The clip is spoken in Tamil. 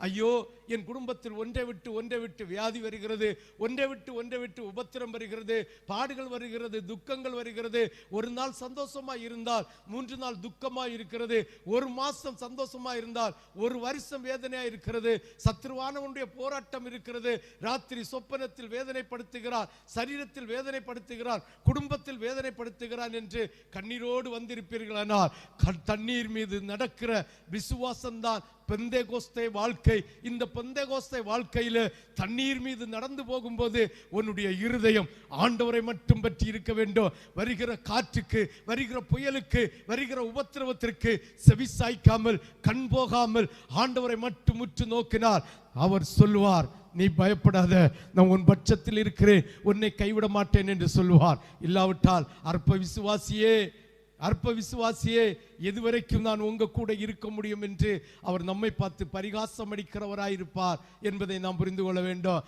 ஐயோ என் குடும்பத்தில் ஒன்றை விட்டு வியாதி வருகிறது, ஒன்றை விட்டு உபத்திரம் வருகிறது, பாடுகள் வருகிறது, துக்கங்கள் வருகிறது. ஒரு நாள் சந்தோஷமா இருந்தால் 3 நாள் துக்கமா இருக்கிறது, ஒரு மாசம் சந்தோஷமா இருந்தால் ஒரு வருஷம் வேதனையா இருக்கிறது. சத்துருவானவனுடைய போராட்டம் இருக்கிறது. ராத்திரி சொப்பனத்தில் வேதனைப்படுத்துகிறார், சரீரத்தில் வேதனைப்படுத்துகிறார், குடும்பத்தில் வேதனைப்படுத்துகிறான் என்று கண்ணீரோடு வந்திருப்பீர்களானால் தண்ணீர் மீது நடக்கிற விசுவாசம்தான் பெந்தேகோஸ்தே வாழ்க்கை. இந்த பெந்தேகோஸ்தே வாழ்க்கையில தண்ணீர் மீது நடந்து போகும்போது உன்னுடைய இருதயம் ஆண்டவரை மட்டும் பற்றி இருக்க வேண்டும். வருகிற காற்றுக்கு, வருகிற புயலுக்கு, வருகிற உபத்திரவத்திற்கு செவி சாய்க்காமல், கண் போகாமல் ஆண்டவரை மட்டும் உற்று நோக்கினார். அவர் சொல்லுவார், நீ பயப்படாத, நான் உன் பட்சத்தில் இருக்கிறேன், உன்னை கைவிட மாட்டேன் என்று சொல்லுவார். இல்லாவிட்டால் அற்ப விசுவாசியே எதுவரைக்கும் நான் உங்க கூட இருக்க முடியும் என்று அவர் நம்மை பார்த்து பரிகாசம் அடிக்கிறவராயிருப்பார் என்பதை நாம் புரிந்து கொள்ள வேண்டும்.